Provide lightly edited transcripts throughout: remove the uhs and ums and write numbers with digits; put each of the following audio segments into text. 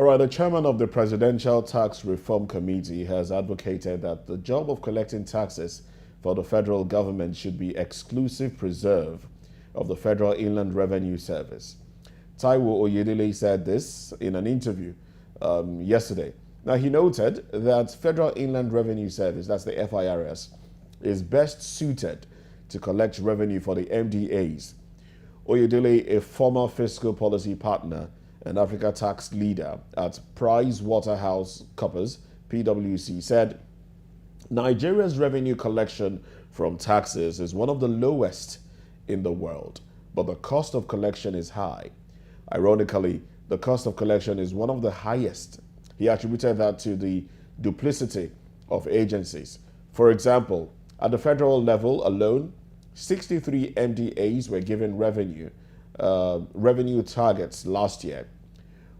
All right, the chairman of the Presidential Tax Reform Committee has advocated that the job of collecting taxes for the federal government should be exclusive preserve of the Federal Inland Revenue Service. Taiwo Oyedele said this in an interview yesterday. Now, he noted that Federal Inland Revenue Service, that's the FIRS, is best suited to collect revenue for the MDAs. Oyedele, a former fiscal policy partner and Africa tax leader at PricewaterhouseCoopers, PwC, said Nigeria's revenue collection from taxes is one of the lowest in the world, but the cost of collection is high. Ironically, the cost of collection is one of the highest. He attributed that to the duplicity of agencies. For example, at the federal level alone, 63 MDAs were given revenue targets last year.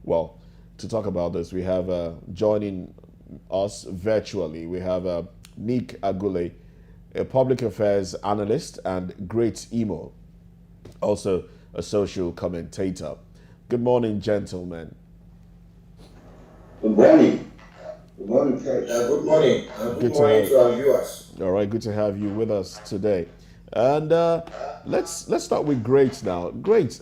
Well, to talk about this, we have joining us virtually, we have Nick Agule, a public affairs analyst and great emo, also a social commentator. Good morning, gentlemen. Good morning. Good morning, Fred. Good morning. Good morning to our viewers. All right, good to have you with us today. And let's start with Great now. Great.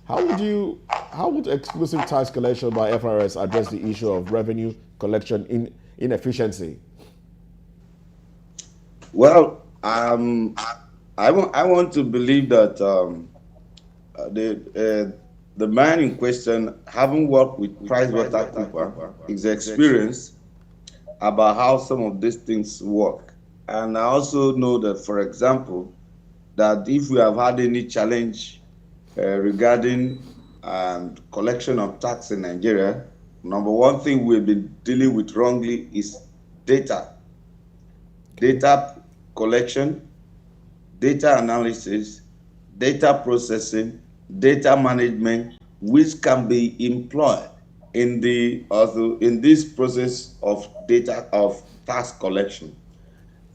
How would exclusive tax collection by FIRS address the issue of revenue collection inefficiency? Well, I want to believe that the man in question, having worked with PricewaterhouseCoopers, is experienced about how some of these things work. And I also know that, for example, that if we have had any challenge regarding collection of tax in Nigeria, number one thing we've been dealing with wrongly is data collection, data analysis, data processing, data management, which can be employed in this process of tax collection.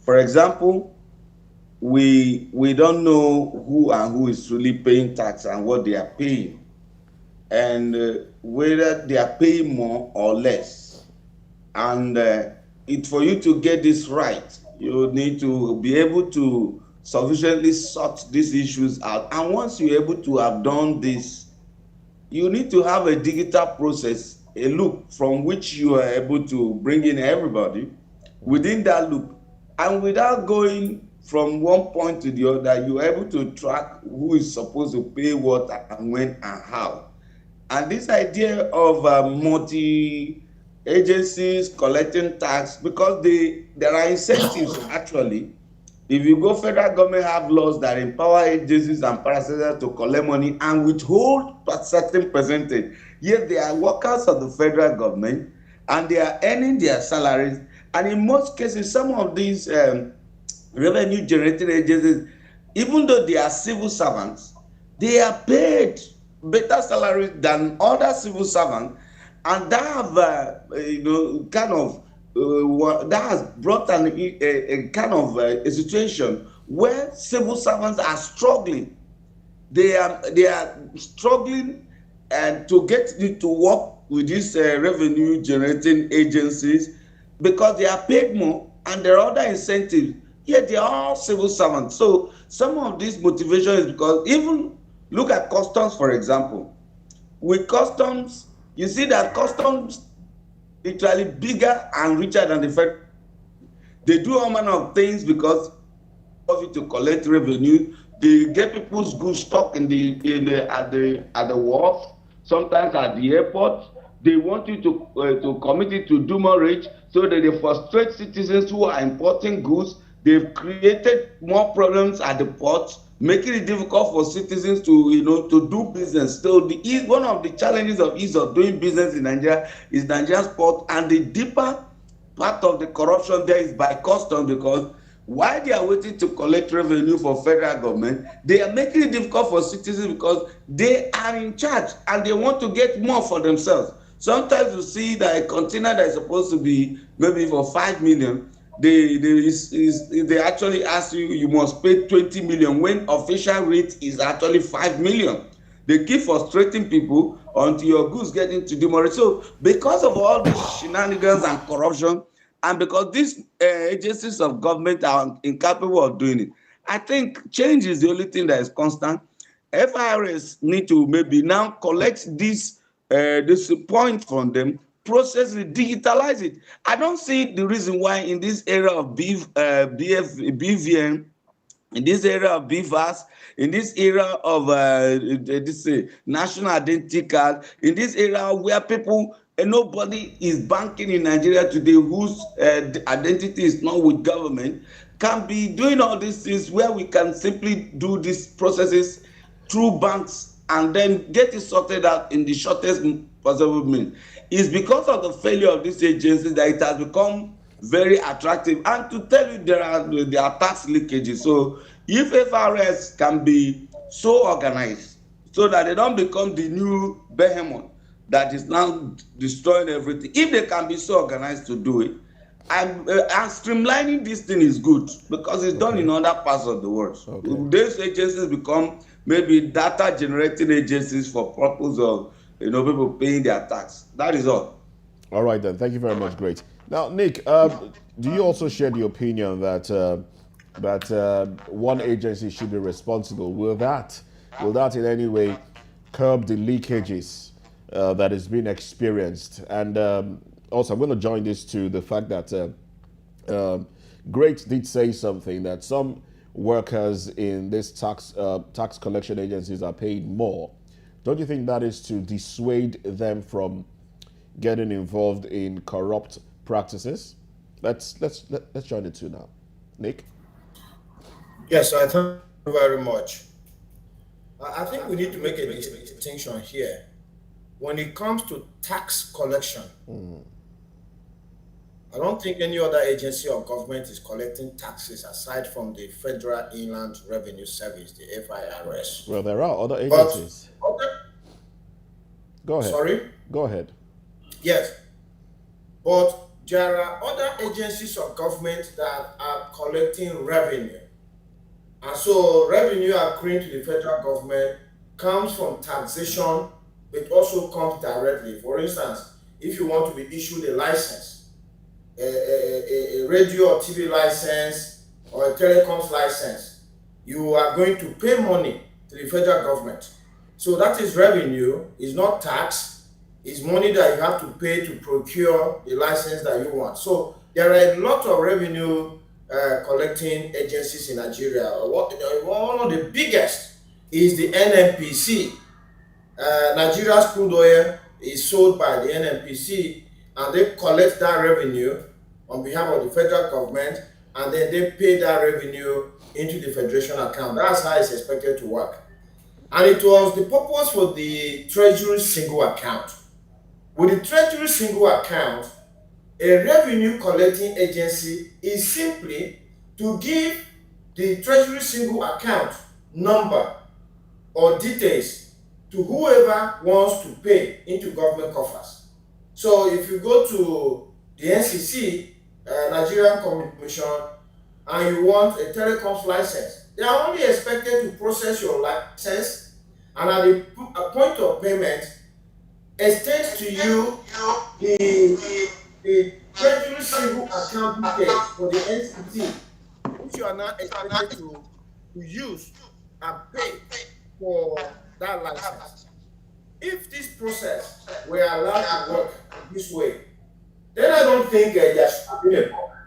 For example, we don't know who is really paying tax and what they are paying, and whether they are paying more or less. And for you to get this right, you need to be able to sufficiently sort these issues out. And once you're able to have done this, you need to have a digital process, a loop from which you are able to bring in everybody within that loop. And without going from one point to the other, you're able to track who is supposed to pay what and when and how. And this idea of multi-agencies collecting tax, because there are incentives actually. If you go, federal government have laws that empower agencies and parastatals to collect money and withhold a certain percentage. Yet they are workers of the federal government and they are earning their salaries. And in most cases, some of these revenue generating agencies, even though they are civil servants, they are paid better salaries than other civil servants, and that have that has brought a kind of a situation where civil servants are struggling. They are struggling and to get to work with these revenue generating agencies because they are paid more and there are other incentives. Yet they are all civil servants. So some of this motivation is because, even look at customs, for example. With customs, you see that customs literally bigger and richer than the federal. They do all manner of things because of it to collect revenue. They get people's goods stuck at the wharf, sometimes at the airport. They want you to commit it to do more rate so that they frustrate citizens who are importing goods. They've created more problems at the ports, making it difficult for citizens to do business. So one of the challenges of ease of doing business in Nigeria is Nigeria's port, and the deeper part of the corruption there is by customs, because while they are waiting to collect revenue for federal government, they are making it difficult for citizens because they are in charge and they want to get more for themselves. Sometimes you see that a container that is supposed to be maybe for 5 million, they actually ask you must pay 20 million when official rate is actually 5 million. They keep frustrating people until your goods get into demurrage. So because of all these shenanigans and corruption, and because these agencies of government are incapable of doing it, I think change is the only thing that is constant. FIRS need to maybe now collect this point from them, process it, digitalize it. I don't see the reason why in this era of BVN, in this era of BVAS, in this era of this national identity card, in this era where people, nobody is banking in Nigeria today whose identity is not with government, can be doing all these things where we can simply do these processes through banks and then get it sorted out in the shortest possible means. It's because of the failure of these agencies that it has become very attractive. And to tell you, there are tax leakages. So if FRS can be so organized so that they don't become the new behemoth that is now destroying everything, if they can be so organized to do it, and streamlining this thing is good because it's done in other parts of the world. These agencies become maybe data generating agencies for purpose of people paying their tax. That is all. All right then. Thank you very much. Great. Now, Nick, do you also share the opinion that one agency should be responsible? Will that in any way curb the leakages that is being experienced? And also, I'm going to join this to the fact that Great did say something that some workers in this tax collection agencies are paid more. Don't you think that is to dissuade them from getting involved in corrupt practices? Let's join it too now. Nick? Yes, I thank you very much. I think we need to make a distinction here. When it comes to tax collection, I don't think any other agency or government is collecting taxes aside from the Federal Inland Revenue Service, the FIRS. Well, there are other agencies. Go ahead. Sorry? Go ahead. Yes. But there are other agencies of government that are collecting revenue. And so revenue accruing to the federal government comes from taxation, but also comes directly. For instance, if you want to be issued a license, a radio or TV license or a telecoms license, you are going to pay money to the federal government. So that is revenue, is not tax, it's money that you have to pay to procure the license that you want. So there are a lot of revenue collecting agencies in Nigeria. One of the biggest is the NNPC. Nigeria's crude oil is sold by the NNPC, and they collect that revenue on behalf of the federal government, and then they pay that revenue into the federation account. That's how it's expected to work. And it was the purpose for the Treasury single account. With the Treasury single account, a revenue collecting agency is simply to give the Treasury single account number or details to whoever wants to pay into government coffers. So if you go to the NCC, Nigerian Commission, and you want a telecoms license, they are only expected to process your license, and at the point of payment, extend to you the Treasury single account details for the NCC, which you are now expected to use and pay for that license. If this process were allowed to work this way, then I don't think there should be a problem.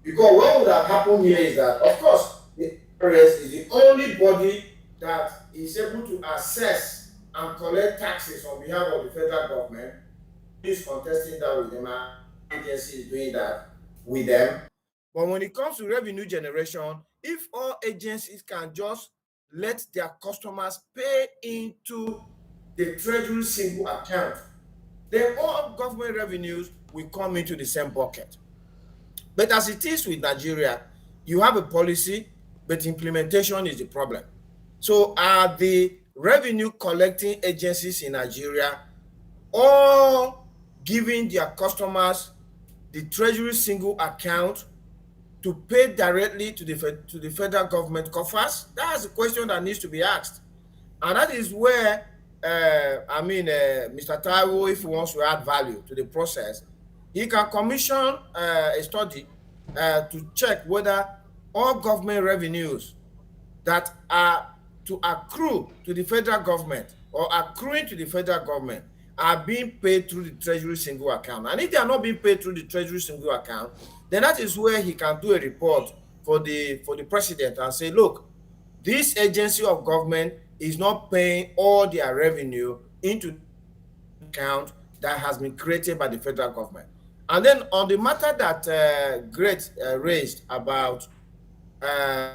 Because what would have happened here is that, of course, the IRS is the only body that is able to assess and collect taxes on behalf of the federal government. Is contesting that with them, our agency is doing that with them. But when it comes to revenue generation, if all agencies can just let their customers pay into the Treasury single account, then all government revenues will come into the same bucket. But as it is with Nigeria, you have a policy, but implementation is the problem. So are the revenue collecting agencies in Nigeria all giving their customers the Treasury single account to pay directly to the federal government coffers? That's the question that needs to be asked. And that is where, Mr. Taiwo, if he wants to add value to the process, he can commission a study to check whether all government revenues that are to accrue to the federal government or accruing to the federal government are being paid through the treasury single account. And if they are not being paid through the treasury single account, then that is where he can do a report for the president and say, look, this agency of government is not paying all their revenue into account that has been created by the federal government. And then on the matter that Great raised about uh,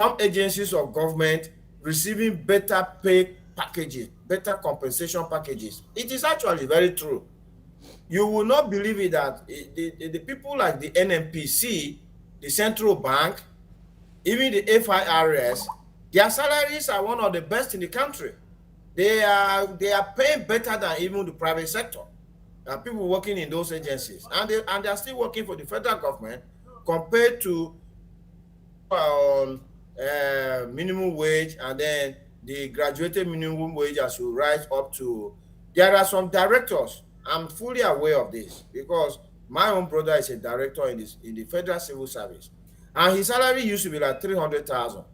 some agencies of government receiving better pay packages, better compensation packages, it is actually very true. You will not believe it that the people like the NMPC, the central bank, even the FIRS, their salaries are one of the best in the country. They are paying better than even the private sector. People working in those agencies, and they are still working for the federal government compared to on minimum wage, and then the graduated minimum wage as you rise up to. There are some directors. I'm fully aware of this because my own brother is a director in the federal civil service, and his salary used to be like 300,000,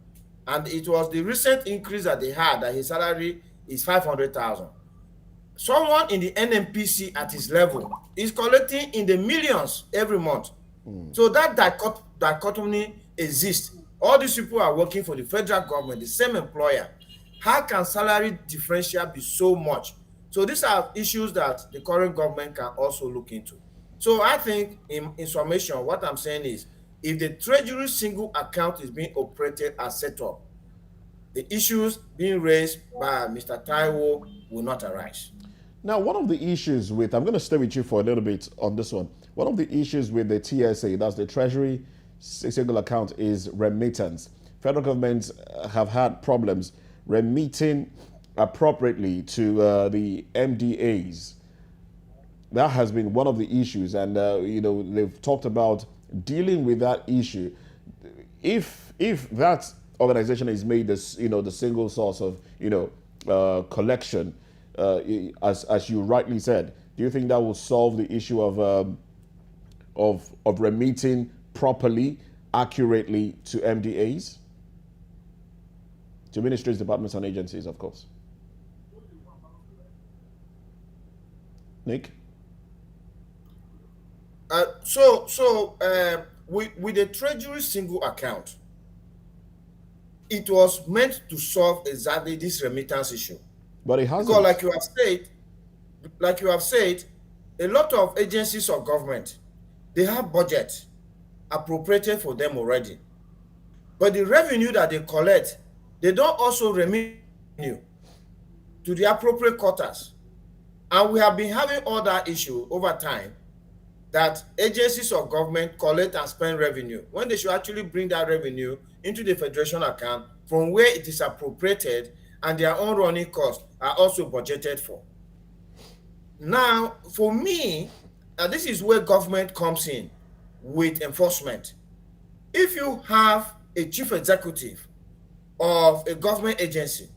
and it was the recent increase that they had that his salary is 500,000. Someone in the NMPC at his level is collecting in the millions every month. So that dichotomy exists. All these people are working for the federal government, the same employer. How can salary differential be so much? So these are issues that the current government can also look into. So I think in summation, what I'm saying is, if the treasury single account is being operated as set up, the issues being raised by Mr. Taiwo will not arise. Now, one of the issues with, I'm going to stay with you for a little bit on this one. One of the issues with the TSA, that's the Treasury Single Account, is remittance. Federal governments have had problems remitting appropriately to the MDAs. That has been one of the issues, and they've talked about dealing with that issue. If that organization is made this, the single source of collection, as you rightly said, do you think that will solve the issue of remitting properly, accurately to MDAs, to ministries, departments, and agencies, of course? Nick? With the treasury single account, it was meant to solve exactly this remittance issue. But it hasn't. Because like you have said, a lot of agencies of government, they have budget appropriated for them already. But the revenue that they collect, they don't also remit revenue to the appropriate quarters. And we have been having all that issue over time, that agencies of government collect and spend revenue when they should actually bring that revenue into the federation account from where it is appropriated, and their own running costs are also budgeted for. Now, for me, this is where government comes in with enforcement. If you have a chief executive of a government agency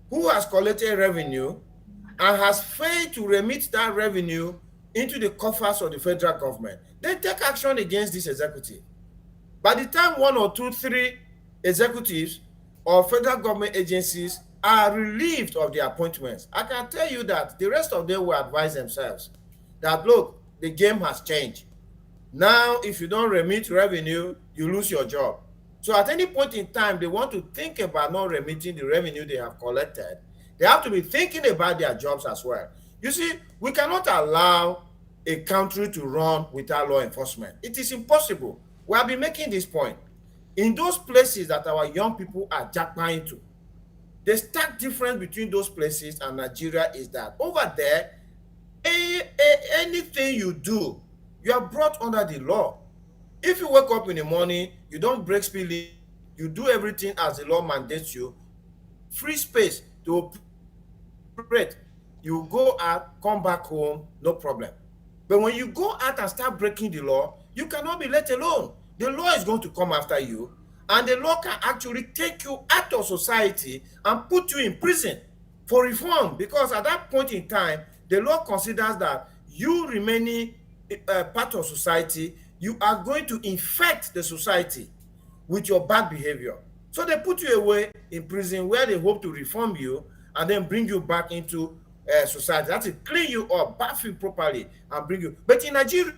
who has collected revenue and has failed to remit that revenue into the coffers of the federal government, then take action against this executive. By the time one or two, three executives of federal government agencies are relieved of their appointments, I can tell you that the rest of them will advise themselves that, look, the game has changed. Now, if you don't remit revenue, you lose your job. So at any point in time, they want to think about not remitting the revenue they have collected. They have to be thinking about their jobs as well. You see, we cannot allow a country to run without law enforcement. It is impossible. We have been making this point. In those places that our young people are jackpotting to, the stark difference between those places and Nigeria is that over there, anything you do, you are brought under the law. If you wake up in the morning, you don't break speed limit, you do everything as the law mandates you, free space to operate. You go out, come back home, no problem. But when you go out and start breaking the law, you cannot be let alone. The law is going to come after you, And the law can actually take you out of society and put you in prison for reform, because at that point in time, the law considers that you remaining part of society, you are going to infect the society with your bad behavior. So they put you away in prison where they hope to reform you and then bring you back into society. That's to clean you up, bath you properly, and bring you. But in Nigeria,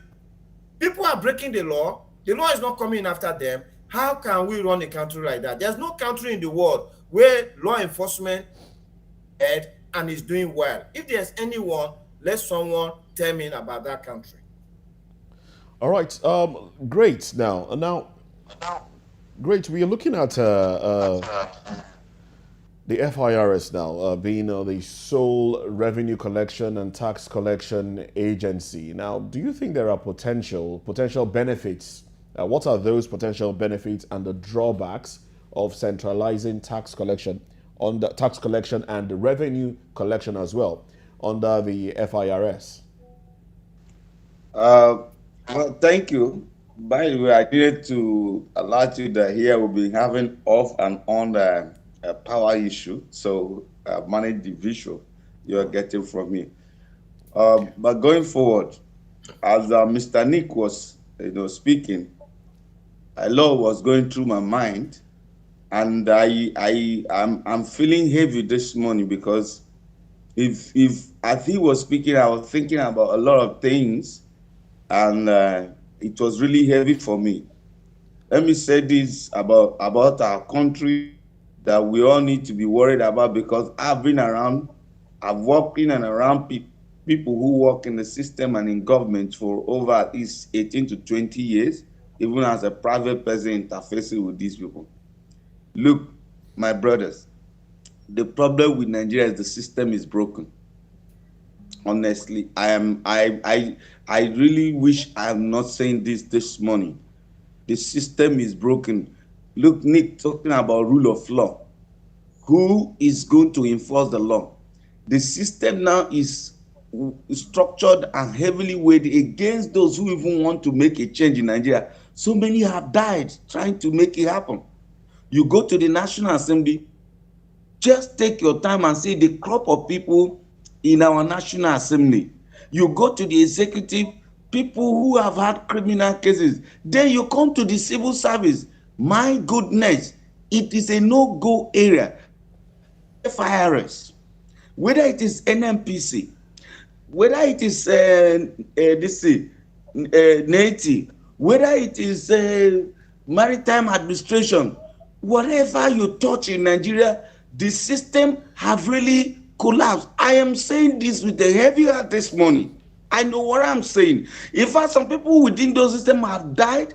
people are breaking the law. The law is not coming after them. How can we run a country like that? There's no country in the world where law enforcement and is doing well. If there's anyone, let someone tell me about that country. All right. Great. Now, great. We are looking at the FIRS now being the sole revenue collection and tax collection agency. Now, do you think there are potential benefits? What are those potential benefits and the drawbacks of centralizing tax collection and the revenue collection as well under the FIRS? Well, thank you. By the way, I needed to alert you that here we'll be having off and on the power issue, so manage the visual you're getting from me. But going forward, as Mr. Nick was, speaking, a lot was going through my mind, and I'm feeling heavy this morning because if as he was speaking, I was thinking about a lot of things, and it was really heavy for me. Let me say this about our country that we all need to be worried about, because I've worked in and around people who work in the system and in government for over at least 18 to 20 years, even as a private person interfacing with these people. Look, my brothers, the problem with Nigeria is the system is broken. Honestly, I really wish I'm not saying this morning. The system is broken. Look, Nick, talking about rule of law. Who is going to enforce the law? The system now is structured and heavily weighed against those who even want to make a change in Nigeria. So many have died trying to make it happen. You go to the National Assembly, just take your time and see the crop of people in our National Assembly. You go to the executive, people who have had criminal cases. Then you come to the civil service. My goodness, it is a no-go area. FIRS, whether it is NMPC, whether it is NATI, whether it is maritime administration, whatever you touch in Nigeria, the system have really collapsed. I am saying this with a heavy heart this morning. I know what I'm saying. In fact, some people within those systems have died,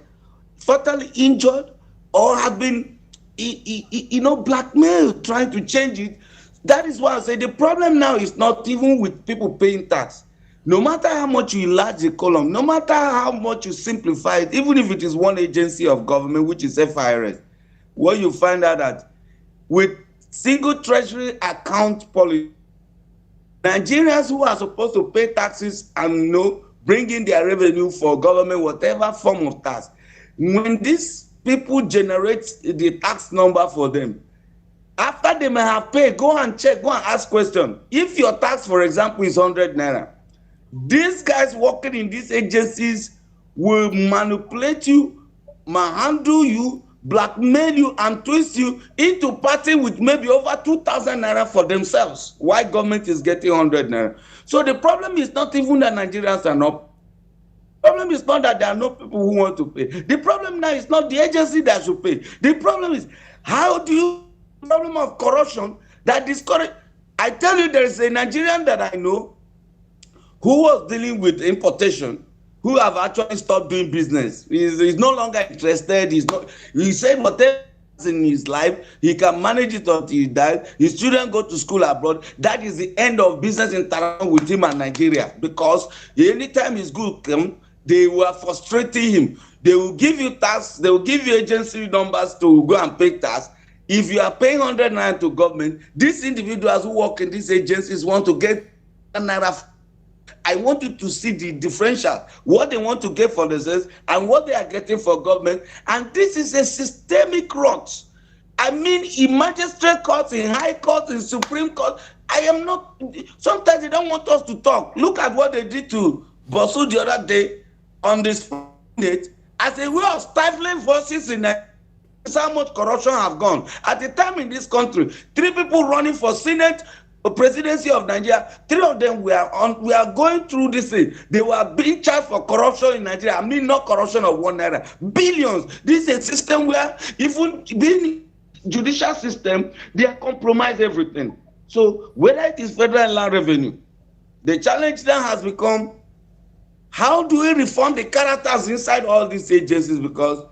fatally injured, or have been, blackmailed trying to change it. That is why I say the problem now is not even with people paying tax. No matter how much you enlarge the column, no matter how much you simplify it, even if it is one agency of government, which is FIRS, what you find out that with single treasury account policy, Nigerians who are supposed to pay taxes and bring in their revenue for government, whatever form of tax, when these people generate the tax number for them, after they may have paid, go and check, go and ask question. If your tax, for example, is 100 naira, these guys working in these agencies will manipulate you, manhandle you, blackmail you, and twist you into parting with maybe over 2,000 naira for themselves, while government is getting 100 naira. So the problem is not even that Nigerians are not. The problem is not that there are no people who want to pay. The problem now is not the agency that should pay. The problem is how do you problem of corruption that discourage. I tell you, there is a Nigerian that I know who was dealing with importation, who have actually stopped doing business. He's no longer interested. He said whatever in his life, he can manage it until he dies. His children go to school abroad. That is the end of business interaction with him and Nigeria, because anytime his group come, they were frustrating him. They will give you tax, they will give you agency numbers to go and pay tax. If you are paying 100 naira to government, these individuals who work in these agencies want to get naira, I want you to see the differential, what they want to get for themselves and what they are getting for government. And this is a systemic rot. I mean, in magistrate courts, in high court, in Supreme Court, I am not, sometimes they don't want us to talk. Look at what they did to Bosu the other day on this Senate as a way of stifling voices in Nigeria. How much corruption have gone. At the time in this country, 3 people running for Senate, presidency of Nigeria, 3 of them we are going through this thing. They were being charged for corruption in Nigeria. I mean, not corruption of 1 naira, billions. This is a system where even being judicial system, they compromise everything. So whether it is federal land revenue, the challenge then has become, how do we reform the characters inside all these agencies? Because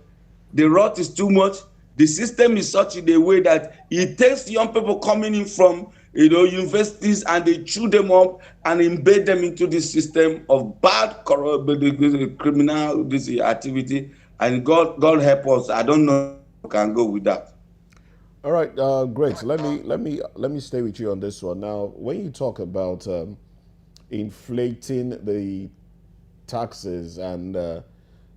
the rot is too much. The system is such in a way that it takes young people coming in from universities and they chew them up and embed them into this system of bad criminal activity. And God help us. I don't know if we can go with that. All right, great. Let me stay with you on this one. Now, when you talk about inflating the taxes and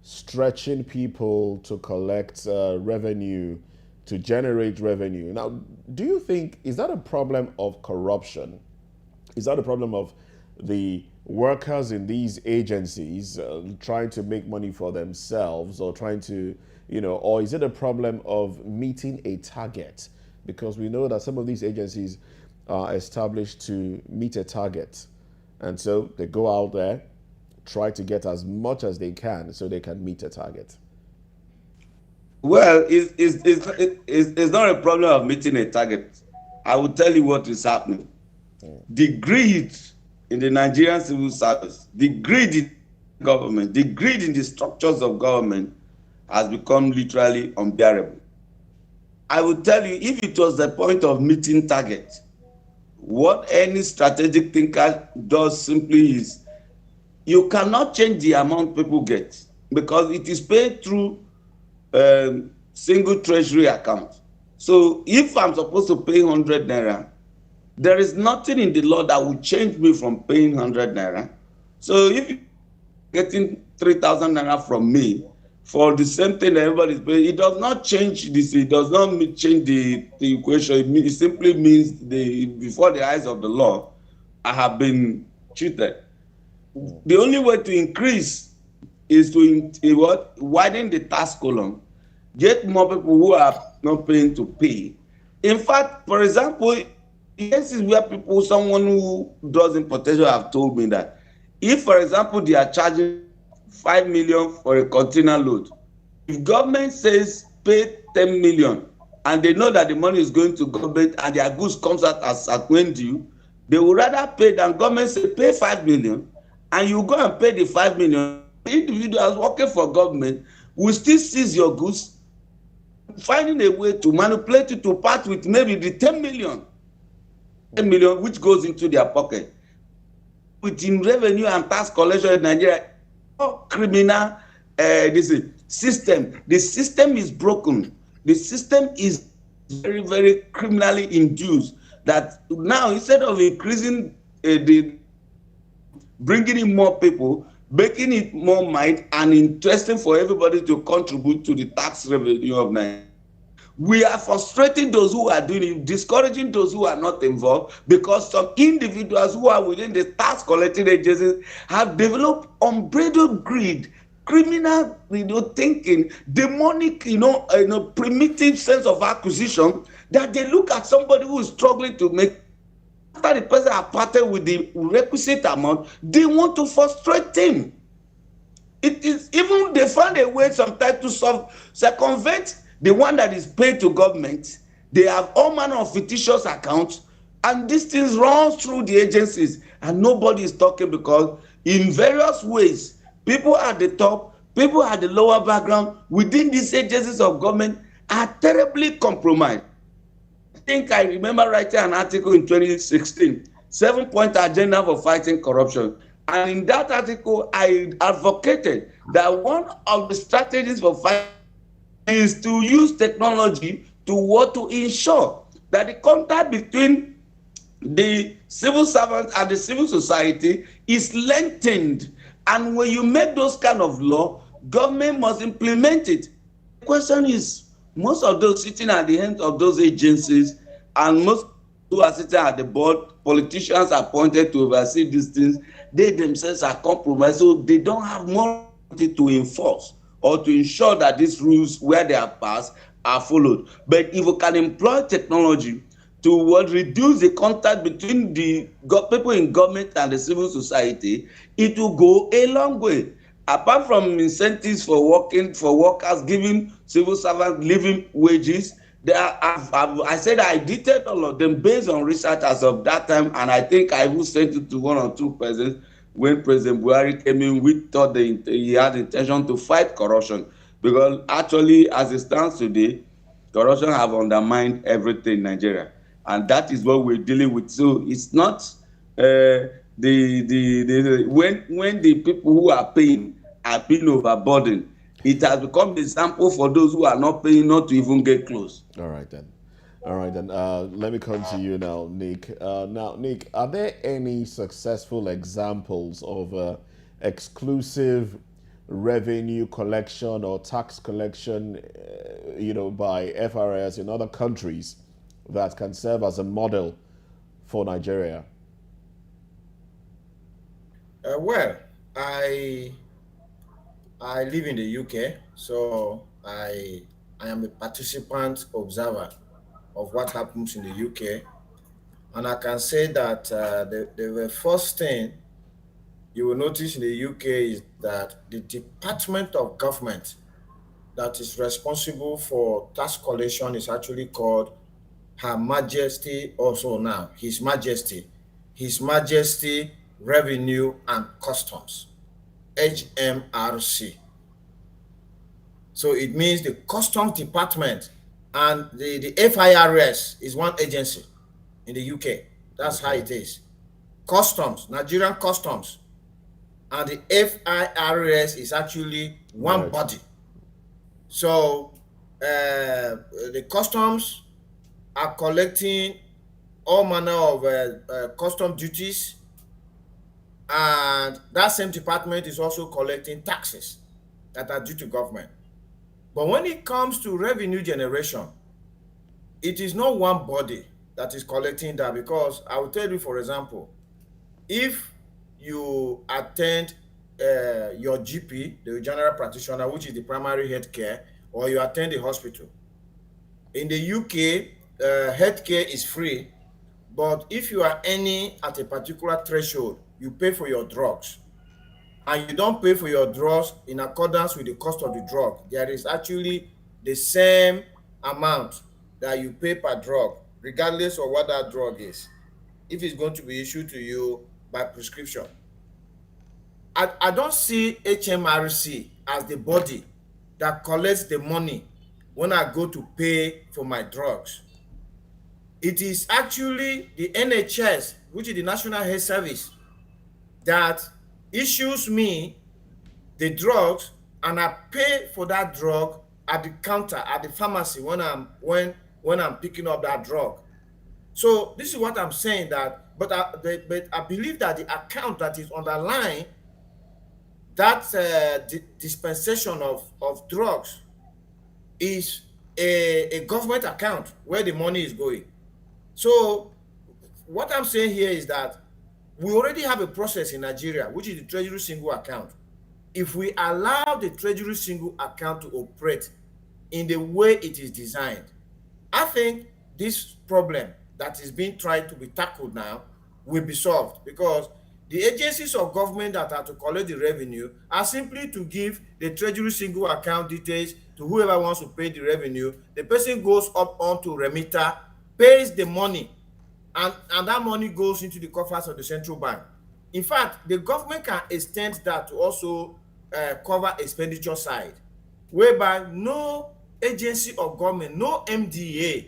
stretching people to collect revenue, to generate revenue. Now, do you think, is that a problem of corruption? Is that a problem of the workers in these agencies trying to make money for themselves, or trying to, or is it a problem of meeting a target? Because we know that some of these agencies are established to meet a target. And so they go out there, try to get as much as they can so they can meet a target. Well, it's not a problem of meeting a target. I will tell you what is happening. The greed in the Nigerian civil service, the greed in government, the greed in the structures of government has become literally unbearable. I will tell you, if it was the point of meeting target, what any strategic thinker does simply is, you cannot change the amount people get because it is paid through single treasury account. So if I'm supposed to pay 100 naira, there is nothing in the law that will change me from paying 100 naira. So if you're getting 3,000 naira from me for the same thing that everybody is paying, it does not change this. It does not change the equation. It simply means before the eyes of the law, I have been cheated. The only way to increase is to widen the tax column, get more people who are not paying to pay. In fact, for example, this is where someone who does importation have told me that if, for example, they are charging 5 million for a container load, if government says pay 10 million and they know that the money is going to government and their goods comes out as when due, they would rather pay than government say pay 5 million. And you go and pay the 5 million, individuals working for government will still seize your goods, finding a way to manipulate it to part with maybe the 10 million, which goes into their pocket. Within revenue and tax collection in Nigeria, criminal system. The system is broken. The system is very, very criminally induced. That now, instead of increasing bringing in more people, making it more might and interesting for everybody to contribute to the tax revenue of Nigeria, we are frustrating those who are doing it, discouraging those who are not involved, because some individuals who are within the tax collecting agencies have developed unbridled greed, criminal thinking, demonic primitive sense of acquisition, that they look at somebody who is struggling to make, after the person are parted with the requisite amount, they want to frustrate him. It is even they find a way sometimes to circumvent the one that is paid to government. They have all manner of fictitious accounts, and these things run through the agencies, and nobody is talking, because in various ways, people at the top, people at the lower background within these agencies of government are terribly compromised. I think I remember writing an article in 2016, 7-point agenda for fighting corruption. And in that article, I advocated that one of the strategies for fighting is to use technology to ensure that the contact between the civil servant and the civil society is lengthened, and when you make those kind of law, government must implement it. The question is, most of those sitting at the end of those agencies, and most who are sitting at the board, politicians appointed to oversee these things, they themselves are compromised, so they don't have more to enforce or to ensure that these rules where they are passed are followed. But if we can employ technology to what reduce the contact between the people in government and the civil society, it will go a long way. Apart from incentives for working for workers, giving civil servants living wages, I said I detailed all of them based on research as of that time, and I think I even sent it to one or two presidents when President Buhari came in. We thought he had intention to fight corruption, because actually, as it stands today, corruption have undermined everything in Nigeria, and that is what we're dealing with. So it's not when the people who are paying overburdened, it has become an example for those who are not paying not to even get close. All right then. All right then. Let me come to you now, Nick. Nick, are there any successful examples of exclusive revenue collection or tax collection, by FIRS in other countries that can serve as a model for Nigeria? Well, I live in the UK, so I am a participant observer of what happens in the UK, and I can say that the first thing you will notice in the UK is that the Department of Government that is responsible for tax collection is actually called Her Majesty, also now His Majesty Revenue and Customs, HMRC. So it means the Customs Department, and the FIRS is one agency in the UK. That's how it is. Customs, Nigerian Customs, and the FIRS is actually one body. So the customs are collecting all manner of custom duties, and that same department is also collecting taxes that are due to government. But when it comes to revenue generation, it is not one body that is collecting that, because I will tell you, for example, if you attend your GP, the general practitioner, which is the primary health care, or you attend a hospital, in the UK, healthcare is free, but if you are earning at a particular threshold, you pay for your drugs. And you don't pay for your drugs in accordance with the cost of the drug. There is actually the same amount that you pay per drug, regardless of what that drug is, if it's going to be issued to you by prescription. I don't see HMRC as the body that collects the money when I go to pay for my drugs. It is actually the NHS, which is the National Health Service, that issues me the drugs, and I pay for that drug at the counter at the pharmacy when I'm picking up that drug. So this is what I'm saying, that but I believe that the account that is underlying that dispensation of drugs is a government account where the money is going. So what I'm saying here is that we already have a process in Nigeria, which is the Treasury Single Account. If we allow the Treasury Single Account to operate in the way it is designed, I think this problem that is being tried to be tackled now will be solved, because the agencies of government that are to collect the revenue are simply to give the Treasury Single Account details to whoever wants to pay the revenue. The person goes up onto remitter, pays the money, and that money goes into the coffers of the central bank. In fact, the government can extend that to also cover expenditure side, whereby no agency of government, no MDA,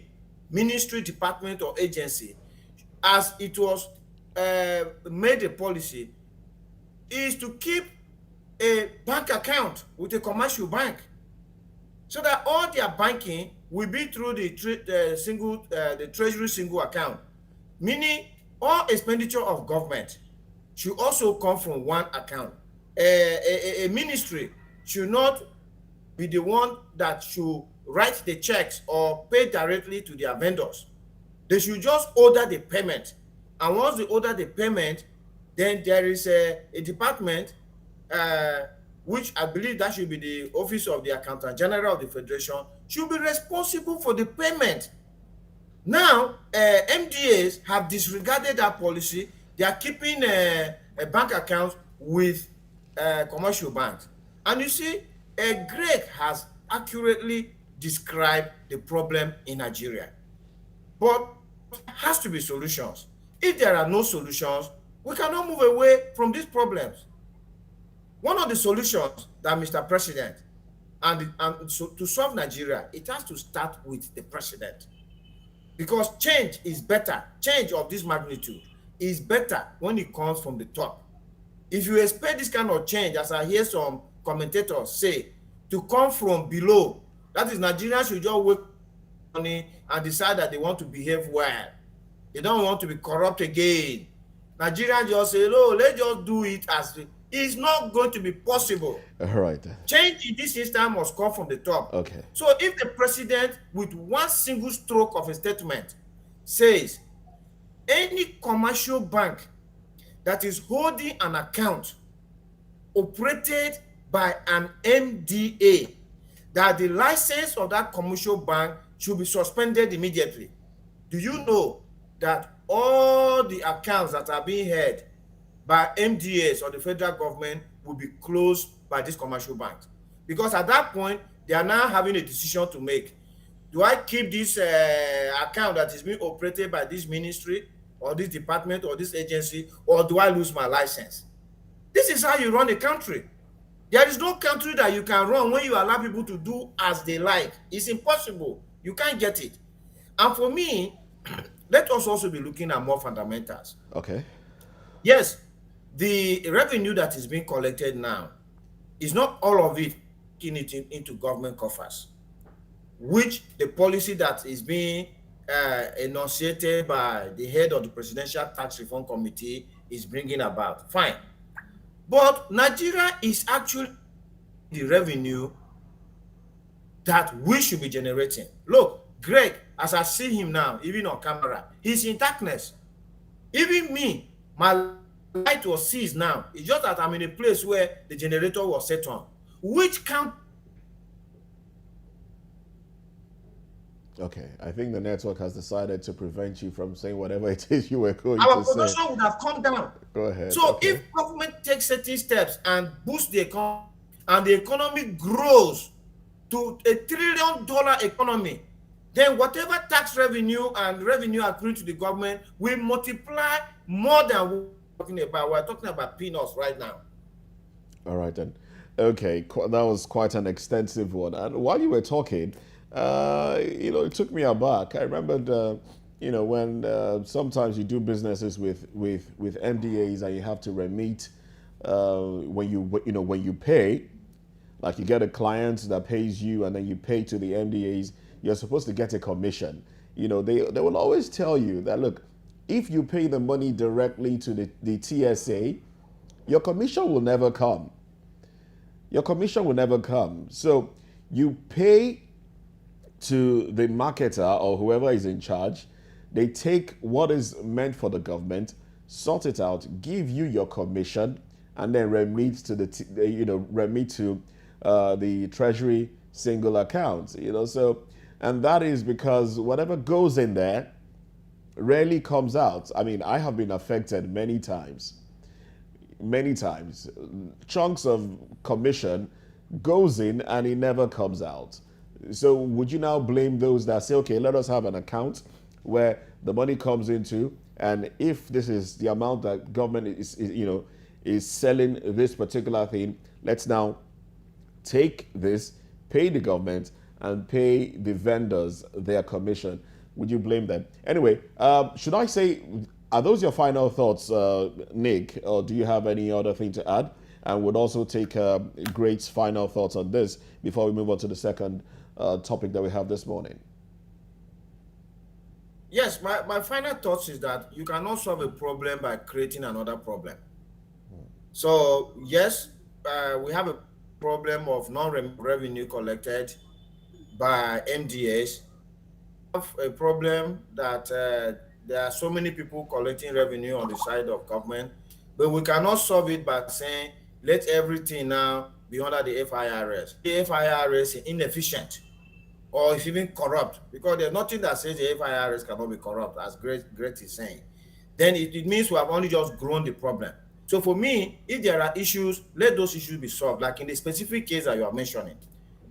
ministry, department, or agency, as it was made a policy, is to keep a bank account with a commercial bank, so that all their banking will be through the Treasury Single Account. Meaning, all expenditure of government should also come from one account. A ministry should not be the one that should write the checks or pay directly to their vendors. They should just order the payment. And once they order the payment, then there is a department, uh, which I believe that should be the Office of the Accountant General of the Federation, should be responsible for the payment. Now, MDAs have disregarded that policy. They are keeping a bank account with commercial banks. And you see, Greg has accurately described the problem in Nigeria. But there has to be solutions. If there are no solutions, we cannot move away from these problems. One of the solutions that Mr. President, and so to solve Nigeria, it has to start with the president. Because change is better, change of this magnitude is better when it comes from the top. If you expect this kind of change, as I hear some commentators say, to come from below, that is, Nigerians should just wake up and decide that they want to behave well. They don't want to be corrupt again. Nigerians just say, no, let's just do it as it's not going to be possible. All right. Change in this system must come from the top. Okay. So if the president, with one single stroke of a statement, says any commercial bank that is holding an account operated by an MDA, that the license of that commercial bank should be suspended immediately. Do you know that all the accounts that are being held by MDAs or the federal government will be closed by these commercial banks? Because at that point, they are now having a decision to make. Do I keep this account that is being operated by this ministry or this department or this agency, or do I lose my license? This is how you run a country. There is no country that you can run when you allow people to do as they like. It's impossible. You can't get it. And for me, let us also be looking at more fundamentals. Okay. Yes, the revenue that is being collected now is not all of it into government coffers, which the policy that is being enunciated by the head of the Presidential Tax Reform Committee is bringing about. Fine. But Nigeria is actually the revenue that we should be generating. Look, Greg, as I see him now, even on camera, he's in darkness. Even me, my light was seized now. It's just that I'm in a place where the generator was set on. Which can... Okay, I think the network has decided to prevent you from saying whatever it is you were going our to say. production would have come down. Go ahead. So Okay. if government takes certain steps and boosts the economy, and the economy grows to $1 trillion economy, then whatever tax revenue and revenue accruing to the government will multiply more than we're talking about. We're talking about peanuts right now. All right then. Okay, that was quite an extensive one. And while you were talking, it took me aback. I remembered, when sometimes you do businesses with MDAs and you have to remit when you pay, like you get a client that pays you and then you pay to the MDAs, you're supposed to get a commission. They will always tell you that, look, if you pay the money directly to the TSA, your commission will never come. Your commission will never come. So you pay to the marketer or whoever is in charge. They take what is meant for the government, sort it out, give you your commission, and then remit to the Treasury single account. So, and that is because whatever goes in there rarely comes out. I mean, I have been affected many times. Chunks of commission goes in and it never comes out. So would you now blame those that say, okay, let us have an account where the money comes into, and if this is the amount that government is selling this particular thing, let's now take this, pay the government, and pay the vendors their commission? Would you blame them? Anyway, should I say, are those your final thoughts, Nick, or do you have any other thing to add? And would also take Great's final thoughts on this before we move on to the second topic that we have this morning. Yes, my final thoughts is that you cannot solve a problem by creating another problem. So yes, we have a problem of non-revenue collected by MDS. Have a problem that there are so many people collecting revenue on the side of government, but we cannot solve it by saying let everything now be under the FIRS. The FIRS is inefficient or it's even corrupt because there's nothing that says the FIRS cannot be corrupt, as Great is saying. Then it means we have only just grown the problem. So for me, if there are issues, let those issues be solved. Like in the specific case that you are mentioning,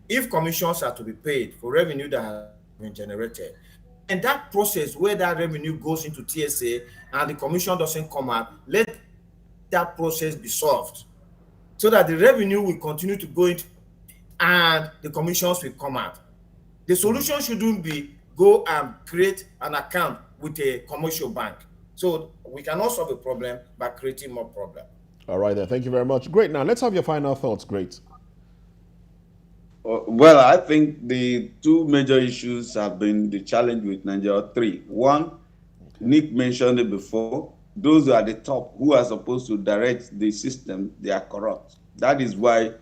if commissions are to be paid for revenue that has been generated, and that process where that revenue goes into TSA and the commission doesn't come out, let that process be solved so that the revenue will continue to go into and the commissions will come out. The solution shouldn't be go and create an account with a commercial bank. So we cannot solve a problem by creating more problem. All right, then. Thank you very much. Great. Now, let's have your final thoughts. Great. Well, I think the two major issues have been the challenge with Nigeria. Three. One, Nick mentioned it before. Those who are at the top, who are supposed to direct the system, they are corrupt. That is why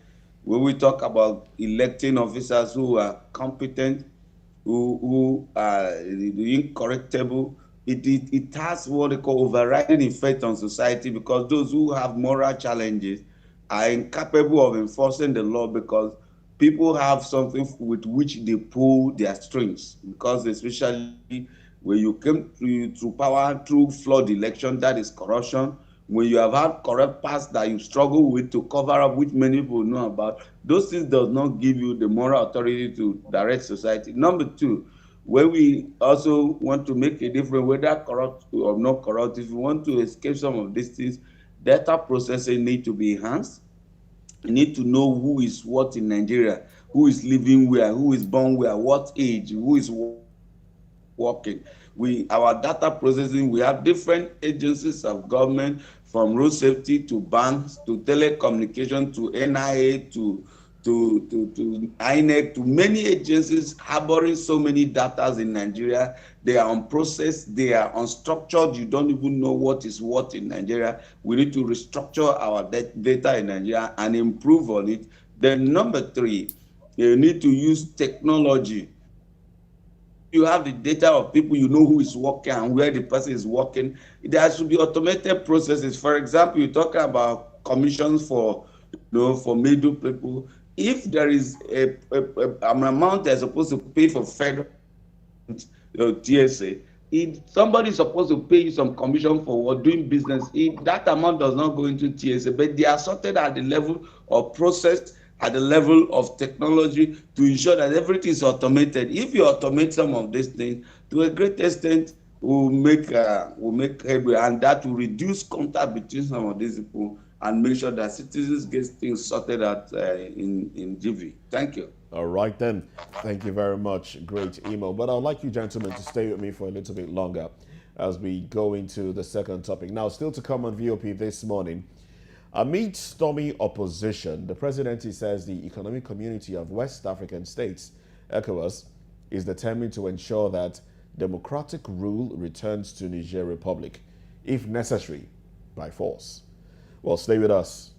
when we talk about electing officers who are competent, who are incorrectable, it has what they call overriding effect on society, because those who have moral challenges are incapable of enforcing the law because people have something with which they pull their strings. Because especially when you came to power through flawed election, that is corruption. When you have had corrupt past that you struggle with to cover up, which many people know about, those things does not give you the moral authority to direct society. Number two, when we also want to make a difference, whether corrupt or not corrupt, if you want to escape some of these things, data processing need to be enhanced. You need to know who is what in Nigeria, who is living where, who is born where, what age, who is working. Our data processing, we have different agencies of government, from road safety to banks to telecommunication to NIA to INEC, to many agencies harboring so many datas in Nigeria. They are unprocessed, they are unstructured. You don't even know what is what in Nigeria. We need to restructure our data in Nigeria and improve on it. Then number three, you need to use technology. You have the data of people, you know who is working and where the person is working. There should be automated processes. For example, you talk about commissions for, for middle people. If there is an amount they're supposed to pay for federal TSA, if somebody is supposed to pay you some commission for doing business, if that amount does not go into TSA, but they are sorted at the level of process, at the level of technology, to ensure that everything is automated. If you automate some of these things, to a great extent, will make headway, and that will reduce contact between some of these people and make sure that citizens get things sorted out in GV. Thank you. All right, then. Thank you very much. Great email. But I'd like you gentlemen to stay with me for a little bit longer as we go into the second topic. Now, still to come on VOP this morning. Amid stormy opposition, the presidency says the Economic Community of West African States, ECOWAS, is determined to ensure that democratic rule returns to Niger Republic, if necessary, by force. Well, stay with us.